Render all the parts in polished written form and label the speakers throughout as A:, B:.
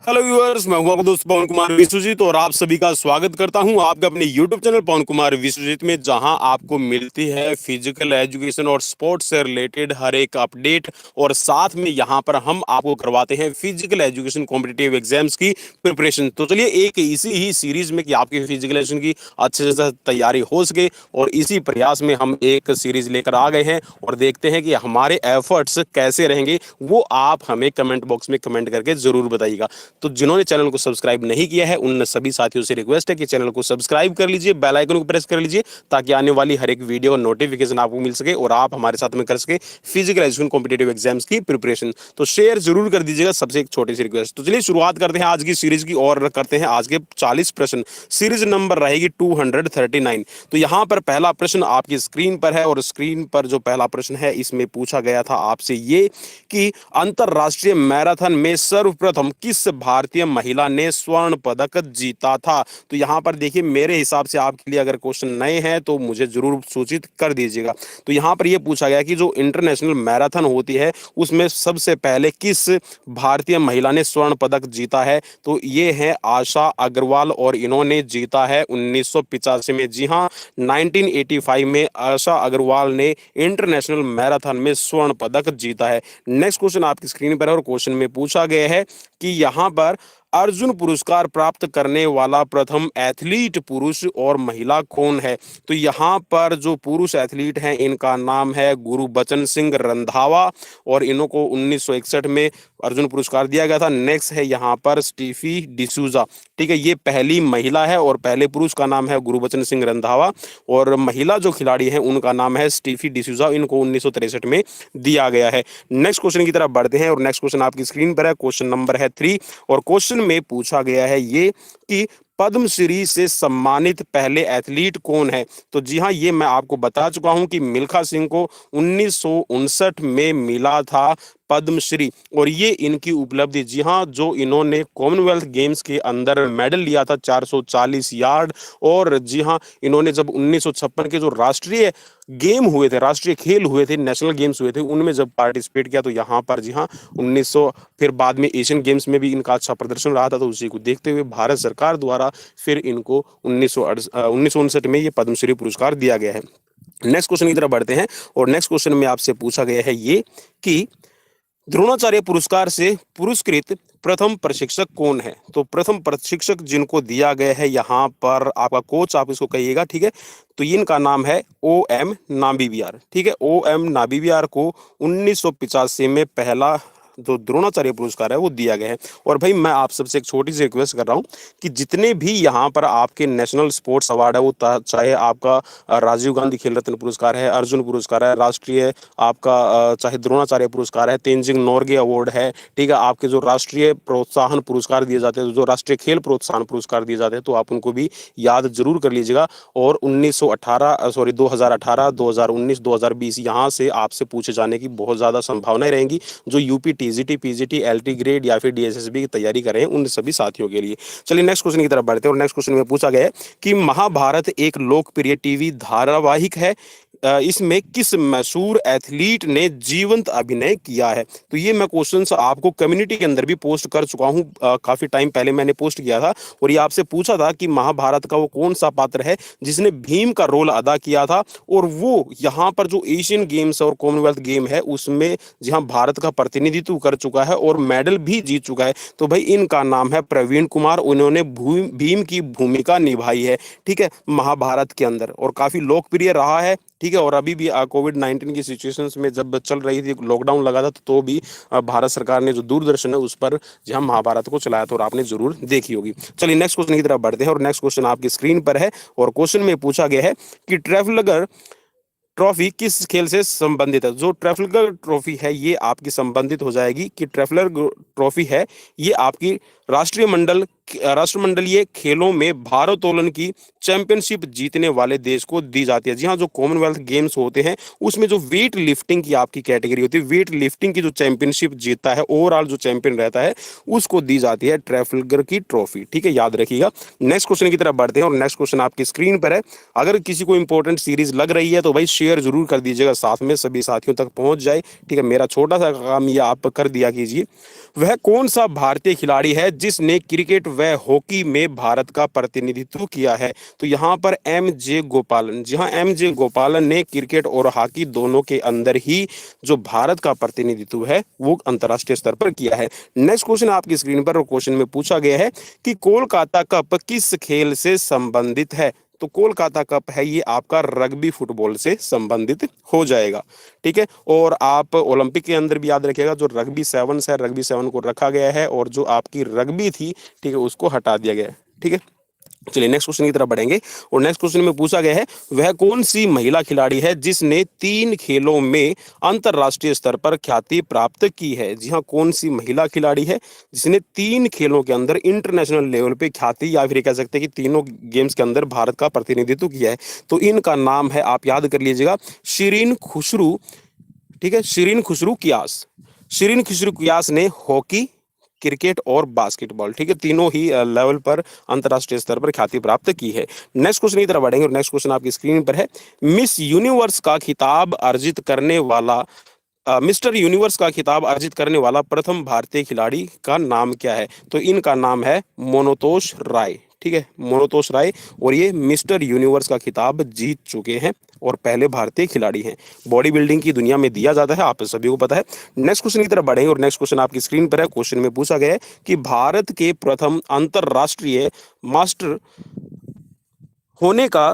A: Hello viewers, मैं हूं आपका दोस्त पवन कुमार विश्वजीत और आप सभी का स्वागत करता हूं आपके अपने यूट्यूब चैनल पवन कुमार विश्वजीत में, जहां आपको मिलती है फिजिकल एजुकेशन और स्पोर्ट्स से रिलेटेड हर एक अपडेट। और साथ में यहां पर हम आपको करवाते हैं फिजिकल एजुकेशन कॉम्पिटिटिव एग्जाम्स की प्रिपरेशन। तो चलिए एक इसी ही सीरीज में कि आपकी फिजिकल एजुकेशन की अच्छे से तैयारी हो सके, और इसी प्रयास में हम एक सीरीज लेकर आ गए हैं और देखते हैं कि हमारे एफर्ट्स कैसे रहेंगे। वो आप हमें कमेंट बॉक्स में कमेंट करके जरूर बताइएगा। तो जिन्होंने चैनल को सब्सक्राइब नहीं किया है उन सभी साथियों से रिक्वेस्ट है कि चैनल को सब्सक्राइब कर लीजिए, बेल आइकन को प्रेस कर लीजिए, ताकि आने वाली हर एक वीडियो नोटिफिकेशन आपको मिल सके और आप हमारे साथ में कर सके फिजिकल एजुकेशन कॉम्पिटिटिव एग्जाम्स की प्रिपरेशन। तो शेयर जरूर कर दीजिएगा, सबसे एक छोटी सी रिक्वेस्ट। तो चलिए शुरुआत करते हैं आज की सीरीज की और करते हैं आज के 40 प्रश्न। सीरीज नंबर रहेगी 239। तो यहाँ पर पहला प्रश्न आपकी स्क्रीन पर है, और स्क्रीन पर जो पहला प्रश्न है इसमें पूछा गया था आपसे ये कि अंतरराष्ट्रीय मैराथन में सर्वप्रथम किस भारतीय महिला ने स्वर्ण पदक जीता था। तो यहां पर देखिए, मेरे हिसाब से आपके लिए अगर क्वेश्चन नए हैं तो मुझे जरूर सूचित कर दीजिएगा। तो यहां पर यह पूछा गया कि जो इंटरनेशनल मैराथन होती है उसमें सबसे पहले किस भारतीय महिला ने स्वर्ण पदक जीता है। तो ये है आशा अग्रवाल, और इन्होंने जीता है 1985 में। जी हाँ, 1985 में आशा अग्रवाल ने इंटरनेशनल मैराथन में स्वर्ण पदक जीता है। नेक्स्ट क्वेश्चन आपकी स्क्रीन पर है, और क्वेश्चन में पूछा गया है कि यहां पर अर्जुन पुरस्कार प्राप्त करने वाला प्रथम एथलीट पुरुष और महिला कौन है। तो यहाँ पर जो पुरुष एथलीट हैं इनका नाम है गुरबचन सिंह रंधावा, और इनको 1961 में अर्जुन पुरस्कार दिया गया था। नेक्स्ट है यहाँ पर स्टीफी डिसूजा। ठीक है, ये पहली महिला है और पहले पुरुष का नाम है गुरबचन सिंह रंधावा, और महिला जो खिलाड़ी है उनका नाम है स्टीफी डिसूजा, इनको 1963 में दिया गया है। नेक्स्ट क्वेश्चन की तरफ बढ़ते हैं, और नेक्स्ट क्वेश्चन आपकी स्क्रीन पर है, क्वेश्चन नंबर है 3, और क्वेश्चन में पूछा गया है ये कि पद्मश्री से सम्मानित पहले एथलीट कौन है। तो जी हाँ, ये मैं आपको बता चुका हूं कि मिल्खा सिंह को 1959 में मिला था पद्मश्री, और ये इनकी उपलब्धि। जी हाँ, जो इन्होंने कॉमनवेल्थ गेम्स के अंदर मेडल लिया था 440 यार्ड, और जी हाँ, इन्होंने जब 1956 के जो राष्ट्रीय गेम हुए थे, राष्ट्रीय खेल हुए थे, नेशनल गेम्स हुए थे, उनमें जब पार्टिसिपेट किया तो यहाँ पर जी हाँ 1900, फिर बाद में एशियन गेम्स में भी इनका अच्छा प्रदर्शन रहा था। तो उसी को देखते हुए भारत सरकार द्वारा फिर इनको 1959 में ये पद्मश्री पुरस्कार दिया गया है। नेक्स्ट क्वेश्चन की तरफ बढ़ते हैं, और नेक्स्ट क्वेश्चन में आपसे पूछा गया है ये कि द्रोणाचार्य पुरस्कार से पुरस्कृत प्रथम प्रशिक्षक कौन है। तो प्रथम प्रशिक्षक जिनको दिया गया है यहाँ पर, आपका कोच आप इसको कहिएगा, ठीक है। तो इनका नाम है OM नाबिबियार। ठीक है, OM नाबिबियार को 1985 में पहला जो द्रोणाचार्य पुरस्कार है वो दिया गया है। और भाई मैं आप सबसे एक छोटी सी रिक्वेस्ट कर रहा हूँ कि जितने भी यहाँ पर आपके नेशनल स्पोर्ट्स अवार्ड है, वो चाहे आपका राजीव गांधी खेल रत्न पुरस्कार है, अर्जुन पुरस्कार है, राष्ट्रीय आपका चाहे द्रोणाचार्य पुरस्कार है, तेंजिंग नोरगे अवार्ड है, ठीक है, आपके जो राष्ट्रीय प्रोत्साहन पुरस्कार दिए जाते हैं, जो राष्ट्रीय खेल प्रोत्साहन पुरस्कार दिए जाते हैं, तो आप उनको भी याद जरूर कर लीजिएगा। और 2018, 2019, 2020 यहाँ से आपसे पूछे जाने की बहुत ज्यादा संभावनाएं रहेंगी, जो UP TGT, PGT, LT grade या फिर डीएसएसबी की तैयारी कर रहे हैं उन सभी साथियों के लिए। चलिए नेक्स्ट क्वेश्चन की तरफ बढ़ते हैं, और नेक्स्ट क्वेश्चन में पूछा गया है कि महाभारत एक लोकप्रिय टीवी धारावाहिक है, इसमें किस मशहूर एथलीट ने जीवंत अभिनय किया है। तो ये मैं क्वेश्चन आपको कम्युनिटी के अंदर भी पोस्ट कर चुका हूँ, काफी टाइम पहले मैंने पोस्ट किया था, और ये आपसे पूछा था कि महाभारत का वो कौन सा पात्र है जिसने भीम का रोल अदा किया था, और वो यहाँ पर जो एशियन गेम्स और कॉमनवेल्थ गेम है उसमें जहाँ भारत का प्रतिनिधित्व कर चुका है और मेडल भी जीत चुका है। तो भाई इनका नाम है प्रवीण कुमार, उन्होंने भीम की भूमिका निभाई है, ठीक है, महाभारत के अंदर, और काफी लोकप्रिय रहा है। ठीक है, और अभी भी कोविड-19 की सिचुएशंस में जब चल रही थी, लॉकडाउन लगा था, तो भी भारत सरकार ने जो दूरदर्शन है उस पर जहां महाभारत को चलाया था, और आपने जरूर देखी होगी। चलिए नेक्स्ट क्वेश्चन की तरफ बढ़ते हैं, और नेक्स्ट क्वेश्चन आपकी स्क्रीन पर है, और क्वेश्चन में पूछा गया है कि ट्रैफलगर ट्रॉफी किस खेल से संबंधित है। जो ट्रैफलगर ट्रॉफी है ये आपकी संबंधित हो जाएगी कि ट्रैफलगर ट्रॉफी है ये आपकी राष्ट्रीय मंडल राष्ट्रमंडलीय खेलों में भारोत्तोलन की चैंपियनशिप जीतने वाले देश को दी जाती है। जी हाँ, जो कॉमनवेल्थ गेम्स होते हैं उसमें जो वेट लिफ्टिंग की आपकी कैटेगरी होती है, वेट लिफ्टिंग की जो चैंपियनशिप जीतता है, ओवरऑल जो चैंपियन रहता है, उसको दी जाती है ट्रैफलगर की ट्रॉफी। ठीक है, याद रखिएगा। नेक्स्ट क्वेश्चन की तरफ बढ़ते हैं और नेक्स्ट क्वेश्चन आपकी स्क्रीन पर है। अगर किसी को इंपॉर्टेंट सीरीज लग रही है तो भाई शेयर जरूर कर दीजिएगा, साथ में सभी साथियों तक पहुंच जाए। ठीक है, मेरा छोटा सा काम ये आप कर दिया कीजिए। वह कौन सा भारतीय खिलाड़ी है जिसने क्रिकेट व हॉकी में भारत का प्रतिनिधित्व किया है? तो यहाँ पर एम जे गोपालन, जी हाँ, एम जे गोपालन ने क्रिकेट और हॉकी दोनों के अंदर ही जो भारत का प्रतिनिधित्व है वो अंतर्राष्ट्रीय स्तर पर किया है। नेक्स्ट क्वेश्चन आपकी स्क्रीन पर, और क्वेश्चन में पूछा गया है कि कोलकाता कप किस खेल से संबंधित है? तो कोलकाता कप है ये आपका रग्बी फुटबॉल से संबंधित हो जाएगा। ठीक है, और आप ओलंपिक के अंदर भी याद रखिएगा, जो रग्बी सेवन है, रग्बी सेवन को रखा गया है और जो आपकी रग्बी थी, ठीक है, उसको हटा दिया गया है। ठीक है, चलिए नेक्स्ट क्वेश्चन की तरफ बढ़ेंगे और नेक्स्ट क्वेश्चन में पूछा गया है वह कौन सी महिला खिलाड़ी है जिसने 3 खेलों में अंतरराष्ट्रीय स्तर पर ख्याति प्राप्त की है? जी हाँ, कौन सी महिला खिलाड़ी है जिसने 3 खेलों के अंदर इंटरनेशनल लेवल पे ख्याति, या फिर कह सकते हैं कि तीनों गेम्स के अंदर भारत का प्रतिनिधित्व किया है? तो इनका नाम है, आप याद कर लीजिएगा, शिरीन खुसरू। ठीक है, शिरीन खुसरू कियास। शिरीन खुसरू कियास ने हॉकी, क्रिकेट और बास्केटबॉल, ठीक है, तीनों ही लेवल पर अंतरराष्ट्रीय स्तर पर ख्याति प्राप्त की है। नेक्स्ट क्वेश्चन की तरफ बढ़ेंगे और नेक्स्ट क्वेश्चन आपकी स्क्रीन पर है। मिस यूनिवर्स का खिताब अर्जित करने वाला मिस्टर यूनिवर्स का खिताब अर्जित करने वाला प्रथम भारतीय खिलाड़ी का नाम क्या है? तो इनका नाम है मोनोतोष राय। ठीक है, मोनोतोष राय, और ये मिस्टर यूनिवर्स का खिताब जीत चुके हैं और पहले भारतीय खिलाड़ी हैं। बॉडी बिल्डिंग की दुनिया में दिया जाता है, आप सभी को पता है। नेक्स्ट क्वेश्चन की तरफ बढ़ेंगे और नेक्स्ट क्वेश्चन आपकी स्क्रीन पर है। क्वेश्चन में पूछा गया है कि भारत के प्रथम अंतरराष्ट्रीय मास्टर होने का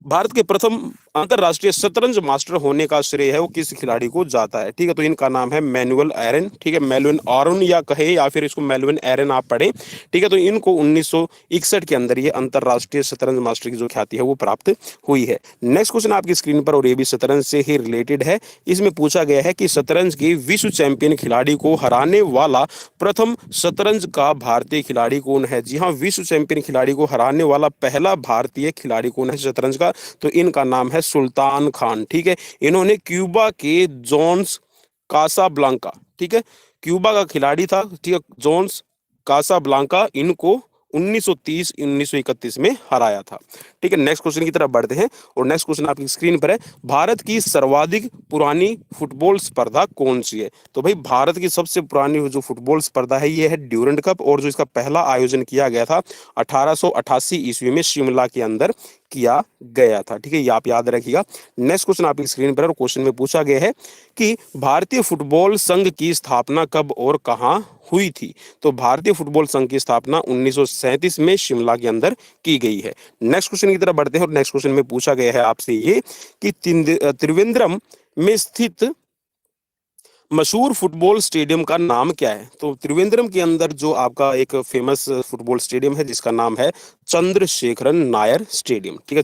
A: भारत के प्रथम अंतरराष्ट्रीय शतरंज मास्टर होने का श्रेय है वो किस खिलाड़ी को जाता है? ठीक है, तो इनका नाम है मैनुअल एरन। ठीक है, मेलविन आरोन या कहे, या फिर इसको मेलविन एरन आप पढ़े। ठीक है, तो इनको 1961 के अंदर ये अंतरराष्ट्रीय शतरंज मास्टर की जो ख्याति है वो प्राप्त हुई है। नेक्स्ट क्वेश्चन आपकी स्क्रीन पर, और ये भी शतरंज से ही रिलेटेड है। इसमें पूछा गया है कि शतरंज के विश्व चैंपियन खिलाड़ी को हराने वाला प्रथम शतरंज का भारतीय खिलाड़ी कौन है? जी हाँ, विश्व चैंपियन खिलाड़ी को हराने वाला पहला भारतीय खिलाड़ी कौन है शतरंज का? तो इनका नाम है सुल्तान खान। ठीक है, इन्होंने क्यूबा के जोन्स कासाब्लांका, ठीक है, क्यूबा का खिलाड़ी था, ठीक है, जोन्स कासाब्लांका, इनको 1930-1931 में हराया था। ठीक है, नेक्स्ट क्वेश्चन की तरफ बढ़ते हैं और नेक्स्ट क्वेश्चन आपकी स्क्रीन पर है। भारत की सर्वाधिक पुरानी फुटबॉल स्पर्धा कौन सी है? तो भाई भारत की सबसे पुरानी जो फुटबॉल स्पर्धा है ये है ड्यूरेंट कप, और जो इसका पहला आयोजन किया गया था 1888 ईस्वी में शिमला के अंदर किया गया था। ठीक है, ये आप याद रखिएगा। नेक्स्ट क्वेश्चन आपकी स्क्रीन पर है और क्वेश्चन में पूछा गया है कि भारतीय फुटबॉल संघ की स्थापना कब और कहां हुई थी? तो भारतीय फुटबॉल संघ की स्थापना 1937 में शिमला के अंदर की गई है। नेक्स्ट क्वेश्चन की तरफ बढ़ते हैं और नेक्स्ट क्वेश्चन में पूछा गया है आपसे ये कि त्रिवेंद्रम में स्थित मशहूर फुटबॉल स्टेडियम का नाम क्या है? तो त्रिवेंद्रम के अंदर जो आपका एक फेमस फुटबॉल स्टेडियम है जिसका नाम है चंद्रशेखरन नायर स्टेडियम। ठीक है,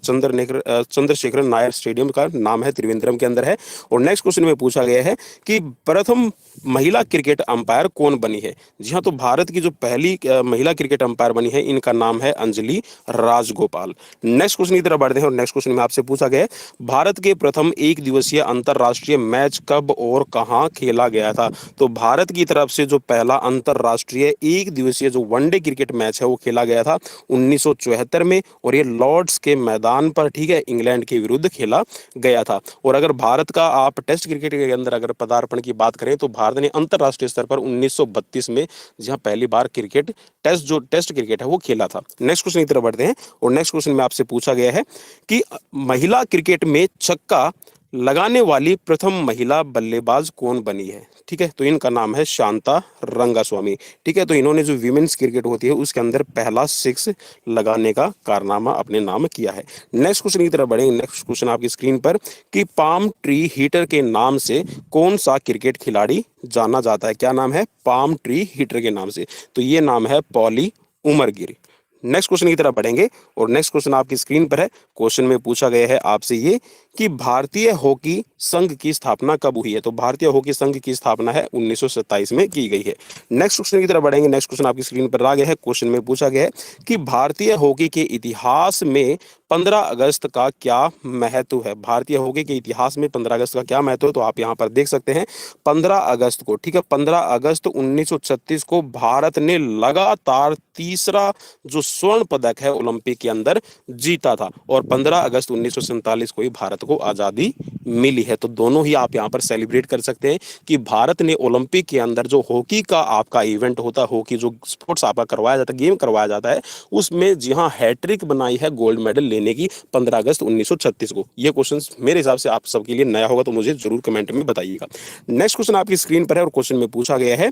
A: चंद्रशेखरन नायर स्टेडियम का नाम है, त्रिवेंद्रम के अंदर है। और नेक्स्ट क्वेश्चन में पूछा गया है कि प्रथम महिला क्रिकेट अंपायर कौन बनी है? जी हाँ, तो भारत की जो पहली महिला क्रिकेट अंपायर बनी है इनका नाम है अंजलि राजगोपाल। नेक्स्ट क्वेश्चन की तरफ बढ़ते हैं और नेक्स्ट क्वेश्चन में आपसे पूछा गया है भारत के प्रथम एक दिवसीय अंतरराष्ट्रीय मैच कब और कहां खेला गया था? तो भारत की तरफ से जो पहला अंतरराष्ट्रीय एक दिवसीय जो वनडे क्रिकेट मैच है वो खेला गया था 1974 में, और ये लॉर्ड्स के मैदान पर, ठीक है, इंग्लैंड के विरुद्ध खेला गया था। और अगर भारत का आप टेस्ट क्रिकेट के अंदर अगर पदार्पण की बात करें तो भारत ने अंतरराष्ट्रीय स्तर पर 1932 में जहां पहली बार क्रिकेट टेस्ट क्रिकेट है वो खेला था। नेक्स्ट क्वेश्चन की तरफ बढ़ते हैं और नेक्स्ट क्वेश्चन में आपसे पूछा गया है कि महिला क्रिकेट में छक्का लगाने वाली प्रथम महिला बल्लेबाज कौन बनी है? ठीक है, तो इनका नाम है शांता रंगास्वामी। ठीक है, तो इन्होंने जो विमेन्स क्रिकेट होती है उसके अंदर पहला 6 लगाने का कारनामा अपने नाम किया है। नेक्स्ट क्वेश्चन की तरफ बढ़ेंगे। नेक्स्ट क्वेश्चन आपकी स्क्रीन पर कि पाम ट्री हीटर के नाम से कौन सा क्रिकेट खिलाड़ी जाना जाता है? क्या नाम है? पाम ट्री हीटर के नाम से, तो ये नाम है पॉली उमरगिर। नेक्स्ट क्वेश्चन की तरफ बढ़ेंगे और नेक्स्ट क्वेश्चन आपकी स्क्रीन पर है। क्वेश्चन में पूछा गया है आपसे ये कि भारतीय हॉकी संघ की स्थापना कब हुई है? तो भारतीय हॉकी संघ की स्थापना है 1927 में की गई है। नेक्स्ट क्वेश्चन की तरफ बढ़ेंगे। नेक्स्ट क्वेश्चन आपकी स्क्रीन पर आ गया है। क्वेश्चन में पूछा गया है कि भारतीय हॉकी के इतिहास में 15 अगस्त का क्या महत्व है? भारतीय हॉकी के इतिहास में 15 अगस्त का क्या महत्व है? तो आप यहाँ पर देख सकते हैं 15 अगस्त को, ठीक है, 15 अगस्त 1936 को भारत ने लगातार तीसरा जो स्वर्ण पदक है ओलंपिक के अंदर जीता था, और 15 अगस्त 1947 को ही भारत को आजादी मिली है। तो दोनों ही आप यहाँ पर सेलिब्रेट कर सकते हैं कि भारत ने ओलंपिक के अंदर जो हॉकी का आपका इवेंट होता है, हॉकी जो स्पोर्ट्स आपका करवाया जाता है, गेम करवाया जाता है, उसमें जी हाँ हैट्रिक बनाई है गोल्ड मेडल लेने की 15 अगस्त 1936 को। ये क्वेश्चन मेरे हिसाब से आप सबके लिए नया होगा, तो मुझे जरूर कमेंट में बताइएगा। नेक्स्ट क्वेश्चन आपकी स्क्रीन पर है और क्वेश्चन में पूछा गया है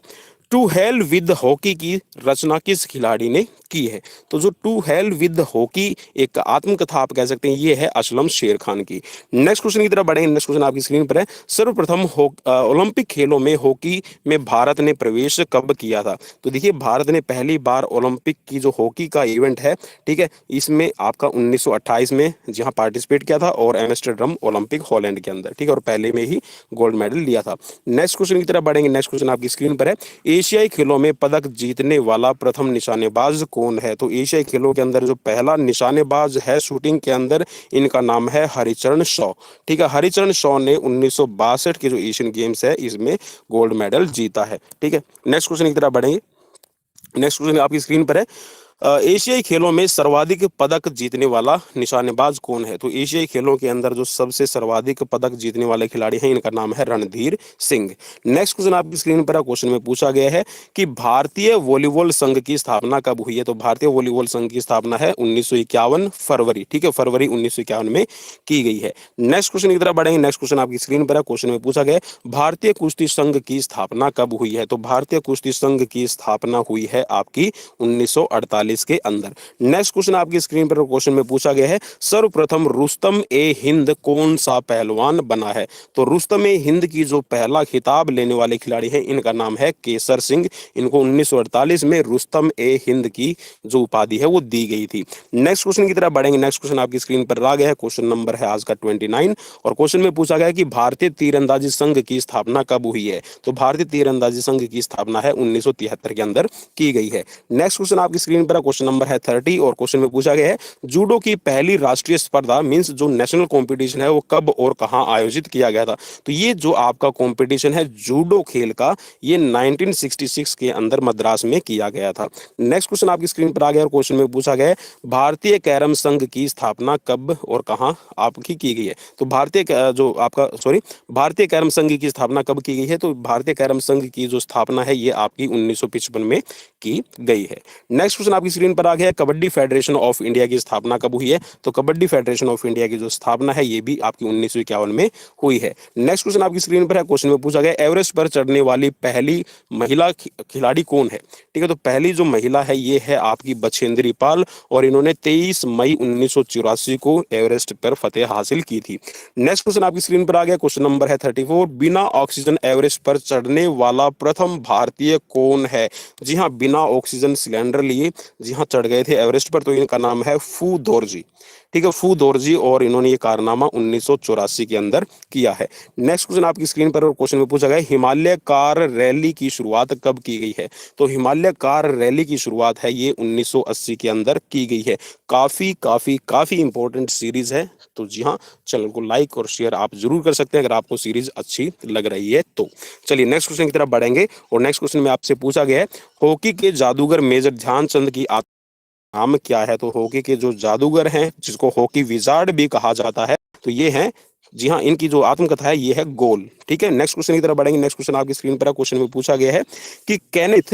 A: टू हेल विद हॉकी की रचना किस खिलाड़ी ने की है? तो जो टू हेल विद हॉकी एक आत्मकथा आप कह सकते हैं, ये है असलम शेर खान की। नेक्स्ट क्वेश्चन की तरफ बढ़ेंगे। नेक्स्ट क्वेश्चन आपकी स्क्रीन पर है सर्वप्रथम ओलंपिक खेलों में हॉकी में भारत ने प्रवेश कब किया था? तो देखिए भारत ने पहली बार ओलंपिक की जो हॉकी का इवेंट है, ठीक है, इसमें आपका 1928 में जहां पार्टिसिपेट किया था, और एम्स्टर्डम ओलंपिक हॉलैंड के अंदर, ठीक है, और पहले में ही गोल्ड मेडल लिया था। नेक्स्ट क्वेश्चन की तरफ बढ़ेंगे। नेक्स्ट क्वेश्चन आपकी स्क्रीन पर है एशियाई खेलों में पदक जीतने वाला प्रथम निशानेबाज कौन है? तो एशियाई खेलों के अंदर जो पहला निशानेबाज है शूटिंग के अंदर, इनका नाम है हरिचरण शॉ, ठीक है, हरिचरण शॉ ने 1962 के जो एशियन गेम्स है इसमें गोल्ड मेडल जीता है, ठीक है। नेक्स्ट क्वेश्चन की तरफ बढ़ेंगे। नेक्स्ट क्वेश्चन आपकी स्क्रीन पर है एशियाई खेलों में सर्वाधिक पदक जीतने वाला निशानेबाज कौन है? तो एशियाई खेलों के अंदर जो सबसे सर्वाधिक पदक जीतने वाले खिलाड़ी हैं, इनका नाम है रणधीर सिंह। नेक्स्ट क्वेश्चन आपकी स्क्रीन पर है। क्वेश्चन में पूछा गया है कि भारतीय वॉलीबॉल संघ की स्थापना कब हुई है? तो भारतीय वॉलीबॉल संघ की स्थापना है 1951 फरवरी, ठीक है, फरवरी 1951 में की गई है। नेक्स्ट क्वेश्चन की तरफ बढ़ेंगे। नेक्स्ट क्वेश्चन आपकी स्क्रीन पर है। क्वेश्चन में पूछा गया है भारतीय कुश्ती संघ की स्थापना कब हुई है? तो भारतीय कुश्ती संघ की स्थापना हुई है आपकी 1948 के अंदर। नेक्स्ट क्वेश्चन आपकी स्क्रीन पर क्वेश्चन में पूछा गया है सर्वप्रथम रुस्तम ए हिंद कौन सा पहलवान बना है? तो रुस्तम ए हिंद की जो पहला खिताब लेने वाले खिलाड़ी हैं, इनका नाम है केसर सिंह। इनको 1948 में रुस्तम ए हिंद की जो उपाधि है वो दी गई थी। नेक्स्ट क्वेश्चन की तरफ बढ़ेंगे। नेक्स्ट क्वेश्चन आपकी स्क्रीन पर आ गया है। क्वेश्चन नंबर है आज का 29, और क्वेश्चन में पूछा गया है कि भारतीय तीरंदाजी संघ की स्थापना कब हुई है? तो भारतीय तीरंदाजी संघ की स्थापना है 1973 के अंदर की गई है। नेक्स्ट क्वेश्चन आपकी स्क्रीन पर क्वेश्चन नंबर है 30, और क्वेश्चन में पूछा गया है जूडो की पहली राष्ट्रीय स्पर्धा मींस जो नेशनल कंपटीशन है वो कब और कहां आयोजित किया गया था? तो ये जो आपका कंपटीशन है जूडो खेल का, ये 1966 के अंदर मद्रास में किया गया था। नेक्स्ट क्वेश्चन आपकी स्क्रीन पर आ गया और क्वेश्चन में पूछा गया है भारतीय कैरम संघ की स्थापना कब और कहां आपकी की गई है? तो जो आपका भारतीय कैरम संघ की स्थापना कब की गई है? तो भारतीय कैरम संघ की जो स्थापना है ये आपकी 1955 में की गई है। नेक्स्ट क्वेश्चन आपकी स्क्रीन पर आ गया है कबड्डी फेडरेशन ऑफ इंडिया की स्थापना कब हुई है? तो कबड्डी फेडरेशन ऑफ इंडिया की जो स्थापना है ये भी आपकी 1951 में हुई है। नेक्स्ट क्वेश्चन आपकी स्क्रीन पर है। क्वेश्चन में पूछा गया एवरेस्ट पर चढ़ने वाली पहली महिला खिलाड़ी कौन है? ठीक है, तो पहली जो महिला है ये है आपकी बछेंद्री पाल, और इन्होंने 23 मई 1984 को एवरेस्ट पर फतेह हासिल की थी। नेक्स्ट क्वेश्चन आपकी स्क्रीन पर आ गया। क्वेश्चन नंबर है 34, बिना ऑक्सीजन एवरेस्ट पर चढ़ने वाला प्रथम भारतीय कौन है? जी हाँ, बिना ऑक्सीजन सिलेंडर लिए जी हाँ चढ़ गए थे एवरेस्ट पर, तो इनका नाम है फू दोरजी। ठीक है, फू दोरजी, और इन्होंने ये कारनामा 1984 के अंदर किया है। नेक्स्ट क्वेश्चन आपकी स्क्रीन पर क्वेश्चन में पूछा गया हिमालय कार रैली की शुरुआत कब की गई है? तो हिमालय कार रैली की शुरुआत है ये 1980 के अंदर की गई है। काफी काफी काफी इंपॉर्टेंट सीरीज है, तो जी हाँ चैनल को लाइक और शेयर आप जरूर कर सकते हैं अगर आपको सीरीज अच्छी लग रही है तो। चलिए नेक्स्ट क्वेश्चन की तरफ बढ़ेंगे, और नेक्स्ट क्वेश्चन में आपसे पूछा गया है हॉकी के जादूगर मेजर ध्यानचंद की नाम क्या है? तो हॉकी के जो जादूगर हैं जिसको हॉकी विजार्ड भी कहा जाता है, तो ये हैं जी हाँ, इनकी जो आत्मकथा है ये है गोल। ठीक है, नेक्स्ट क्वेश्चन की तरफ बढ़ेंगे। नेक्स्ट क्वेश्चन आपकी स्क्रीन पर है। क्वेश्चन में पूछा गया है कि केनेथ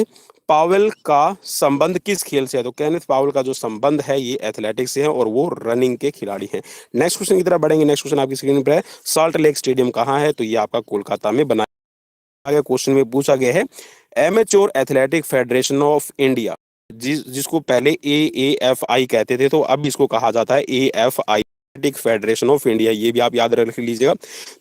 A: पावेल का संबंध किस खेल से है? तो केनेथ पावेल का जो संबंध है ये एथलेटिक्स से है, और वो रनिंग के खिलाड़ी हैं। नेक्स्ट क्वेश्चन की तरफ बढ़ेंगे। नेक्स्ट क्वेश्चन आपकी स्क्रीन पर है साल्ट लेक स्टेडियम कहाँ है? तो ये आपका कोलकाता में बनाया गया। क्वेश्चन में पूछा गया है amateur athletic federation of India, जिसको पहले AAFI कहते थे, तो अब इसको कहा जाता है AFI। Athletic federation of India, ये भी आप याद रख लीजिएगा।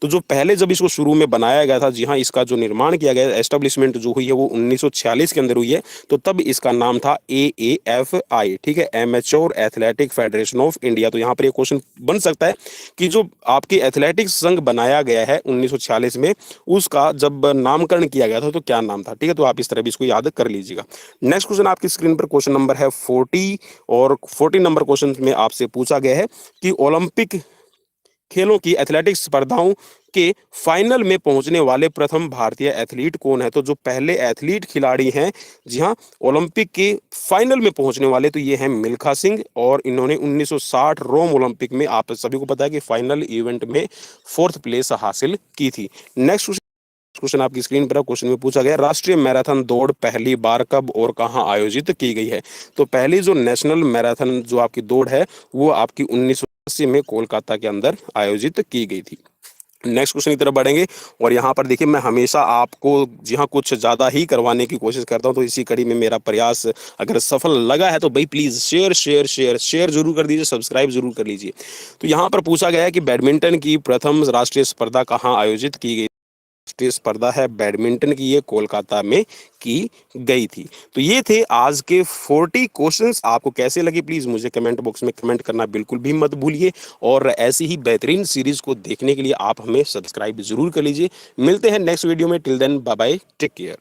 A: तो जो पहले जब इसको शुरू में बनाया गया था, जी हाँ, इसका जो निर्माण किया गया, एस्टेब्लिशमेंट जो हुई है वो 1946 के अंदर हुई है। तो तब इसका नाम था AAFI, ठीक है, amateur athletic federation of India. तो यहाँ पर ये क्वेश्चन बन सकता है कि जो आपकी एथलेटिक्स संघ बनाया गया है 1946 में, उसका जब नामकरण किया गया था तो क्या नाम था, ठीक है। तो आप इस तरह भी इसको याद कर लीजिएगा। नेक्स्ट क्वेश्चन आपकी स्क्रीन पर क्वेश्चन नंबर है 40, और 40 नंबर क्वेश्चन में आपसे पूछा गया है कि ओलंपिक खेलों की एथलेटिक्स स्पर्धाओं के फाइनल में पहुंचने वाले प्रथम भारतीय एथलीट कौन है। तो जो पहले एथलीट खिलाड़ी हैं, जी हाँ, ओलंपिक के फाइनल में पहुंचने वाले, तो ये हैं मिल्खा सिंह, और इन्होंने 1960 रोम ओलंपिक में, आप सभी को पता है कि फाइनल इवेंट में 4th प्लेस हासिल की थी। नेक्स्ट क्वेश्चन आपकी स्क्रीन पर, क्वेश्चन में पूछा गया राष्ट्रीय मैराथन दौड़ पहली बार कब और कहां आयोजित की गई है। तो पहली जो नेशनल मैराथन जो आपकी दौड़ है वो आपकी 1980 में कोलकाता के अंदर आयोजित की गई थी। नेक्स्ट क्वेश्चन की तरफ बढ़ेंगे, और यहाँ पर देखिए मैं हमेशा आपको, जी हाँ, कुछ ज़्यादा ही करवाने की कोशिश करता हूँ। तो इसी कड़ी में मेरा प्रयास अगर सफल लगा है तो भाई please share share share share जरूर कर दीजिए, सब्सक्राइब जरूर कर लीजिए। तो यहाँ पर पूछा गया है कि बैडमिंटन की प्रथम राष्ट्रीय स्पर्धा कहाँ आयोजित की गई। राष्ट्रीय स्पर्धा है बैडमिंटन की, ये कोलकाता में की गई थी। तो ये थे आज के 40 क्वेश्चंस। आपको कैसे लगे प्लीज मुझे कमेंट बॉक्स में कमेंट करना बिल्कुल भी मत भूलिए, और ऐसी ही बेहतरीन सीरीज को देखने के लिए आप हमें सब्सक्राइब जरूर कर लीजिए। मिलते हैं नेक्स्ट वीडियो में, till then bye bye, take care.